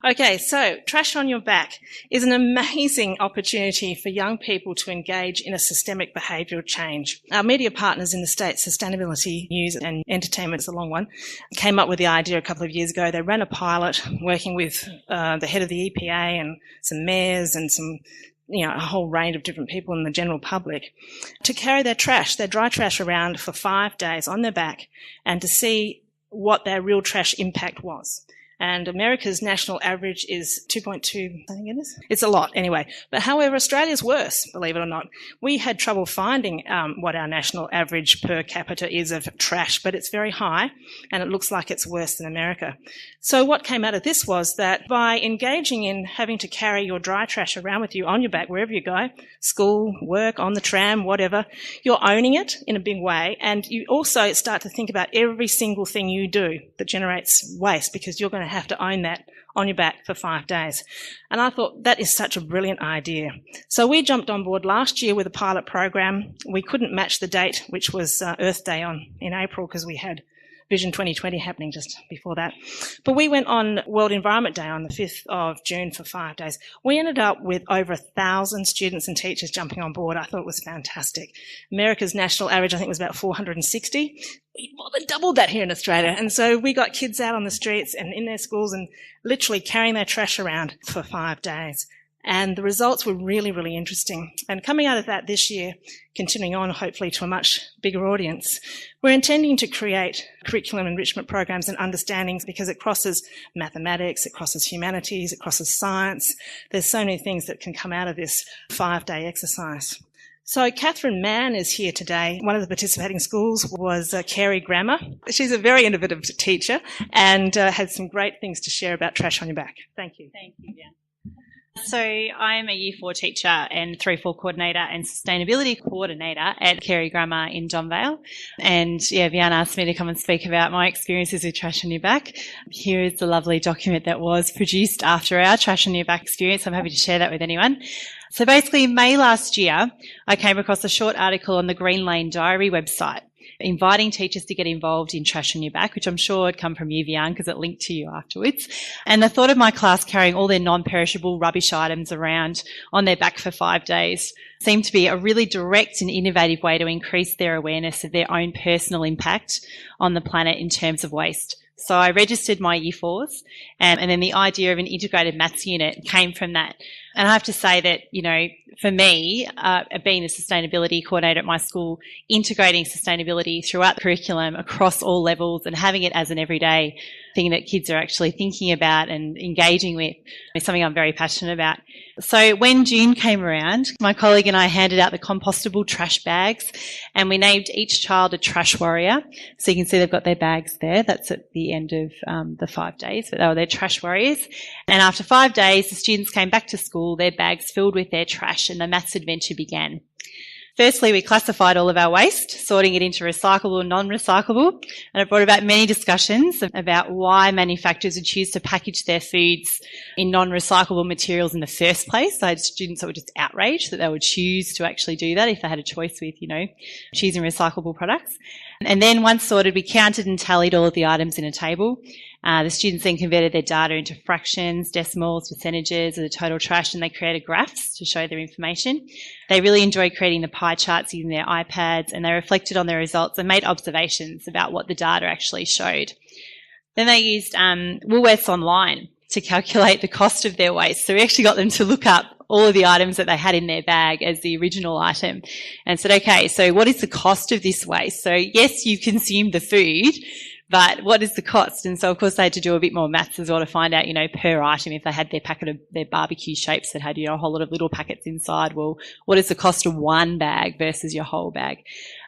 Okay, so Trash on Your Back is an amazing opportunity for young people to engage in a systemic behavioural change. Our media partners in the States, Sustainability News and Entertainment, is a long one, came up with the idea a couple of years ago. They ran a pilot working with the head of the EPA and some mayors and some a whole range of different people in the general public to carry their dry trash around for 5 days on their back and to see what their real trash impact was. And America's national average is 2.2, I think it is. It's a lot anyway. But however, Australia's worse, believe it or not. We had trouble finding what our national average per capita is of trash, but it's very high, and it looks like it's worse than America. So what came out of this was that by engaging in having to carry your dry trash around with you on your back wherever you go, school, work, on the tram, whatever, you're owning it in a big way, and you also start to think about every single thing you do that generates waste, because you're going to have to own that on your back for 5 days. And I thought that is such a brilliant idea. So we jumped on board last year with a pilot program. We couldn't match the date, which was Earth Day in April, because we had Vision 2020 happening just before that. But we went on World Environment Day on the 5th of June for 5 days. We ended up with over 1,000 students and teachers jumping on board. I thought it was fantastic. America's national average, I think, was about 460. We more than doubled that here in Australia. And so we got kids out on the streets and in their schools and literally carrying their trash around for 5 days. And the results were really, really interesting. And coming out of that this year, continuing on hopefully to a much bigger audience, we're intending to create curriculum enrichment programs and understandings, because it crosses mathematics, it crosses humanities, it crosses science. There's so many things that can come out of this 5-day exercise. So Catherine Mann is here today. One of the participating schools was Carey Grammar. She's a very innovative teacher and had some great things to share about Trash on Your Back. Thank you. Thank you, Jan. So I'm a Year 4 teacher and 3-4 coordinator and sustainability coordinator at Carey Grammar in John Vale. And Vian asked me to come and speak about my experiences with Trash on Your Back. Here is the lovely document that was produced after our Trash on Your Back experience. I'm happy to share that with anyone. So basically, in May last year, I came across a short article on the Green Lane Diary website inviting teachers to get involved in Trash on Your Back, which I'm sure had come from you, Vian, because it linked to you afterwards. And the thought of my class carrying all their non-perishable rubbish items around on their back for 5 days seemed to be a really direct and innovative way to increase their awareness of their own personal impact on the planet in terms of waste. So I registered my Year 4s, and then the idea of an integrated maths unit came from that. And I have to say that, for me, being the sustainability coordinator at my school, integrating sustainability throughout the curriculum across all levels and having it as an everyday thing that kids are actually thinking about and engaging with is something I'm very passionate about. So when June came around, my colleague and I handed out the compostable trash bags, and we named each child a trash warrior. So you can see they've got their bags there. That's at the end of the 5 days, but they were their trash warriors. And after 5 days, the students came back to school, their bags filled with their trash, and the maths adventure began. Firstly, we classified all of our waste, sorting it into recyclable and non-recyclable, and it brought about many discussions about why manufacturers would choose to package their foods in non-recyclable materials in the first place. I had students that were just outraged that they would choose to actually do that if they had a choice with, choosing recyclable products. And then once sorted, we counted and tallied all of the items in a table. The students then converted their data into fractions, decimals, percentages of the total trash, and they created graphs to show their information. They really enjoyed creating the pie charts using their iPads, and they reflected on their results and made observations about what the data actually showed. Then they used Woolworths Online to calculate the cost of their waste. So we actually got them to look up all of the items that they had in their bag as the original item and said, okay, so what is the cost of this waste? So yes, you consumed the food, but what is the cost? And so, of course, they had to do a bit more maths as well to find out, per item, if they had their packet of their barbecue shapes that had, a whole lot of little packets inside, well, what is the cost of one bag versus your whole bag?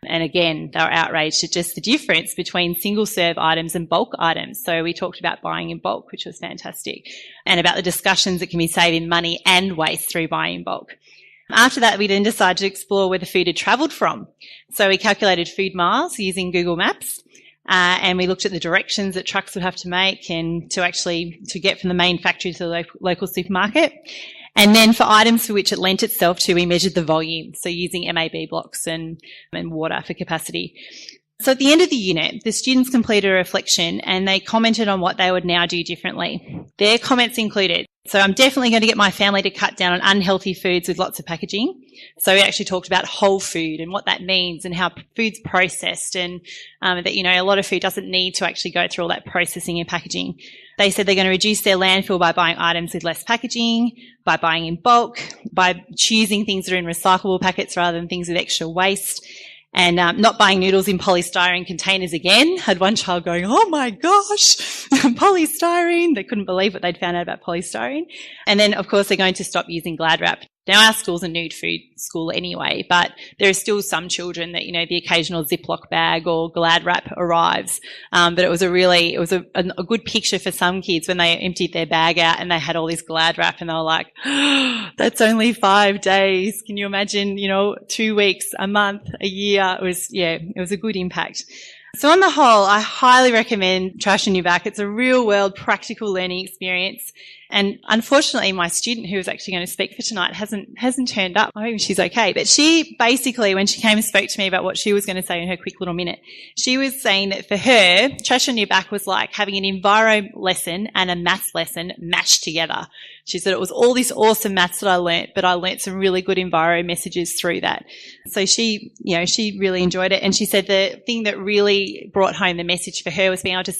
And again, they were outraged at just the difference between single-serve items and bulk items. So we talked about buying in bulk, which was fantastic, and about the discussions that can be saving money and waste through buying in bulk. After that, we then decided to explore where the food had travelled from. So we calculated food miles using Google Maps. And we looked at the directions that trucks would have to make and to get from the main factory to the local supermarket. And then for items for which it lent itself to, we measured the volume, so using MAB blocks and water for capacity. So at the end of the unit, the students completed a reflection and they commented on what they would now do differently. Their comments included, so I'm definitely going to get my family to cut down on unhealthy foods with lots of packaging. So we actually talked about whole food and what that means and how food's processed and that, you know, a lot of food doesn't need to actually go through all that processing and packaging. They said they're going to reduce their landfill by buying items with less packaging, by buying in bulk, by choosing things that are in recyclable packets rather than things with extra waste. And not buying noodles in polystyrene containers again. Had one child going, oh my gosh, polystyrene. They couldn't believe what they'd found out about polystyrene. And then, of course, they're going to stop using Glad wrap. Now, our school's a nude food school anyway, but there are still some children that, you know, the occasional Ziploc bag or Glad wrap arrives. But it was a good picture for some kids when they emptied their bag out and they had all this Glad wrap and they were like, oh, that's only 5 days. Can you imagine, you know, 2 weeks, a month, a year? It was a good impact. So on the whole, I highly recommend Trash on Your Back. It's a real world practical learning experience. And unfortunately, my student who was actually going to speak for tonight hasn't turned up. I hope she's okay. But she basically, when she came and spoke to me about what she was going to say in her quick little minute, she was saying that for her, Trash on Your Back was like having an enviro lesson and a maths lesson mashed together. She said it was all this awesome maths that I learnt, but I learnt some really good enviro messages through that. So she really enjoyed it. And she said the thing that really brought home the message for her was being able to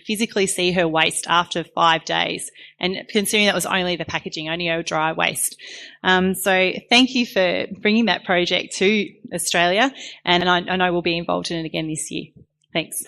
physically see her waste after 5 days. And considering that was only the packaging, only a dry waste. So thank you for bringing that project to Australia. And I know we'll be involved in it again this year. Thanks.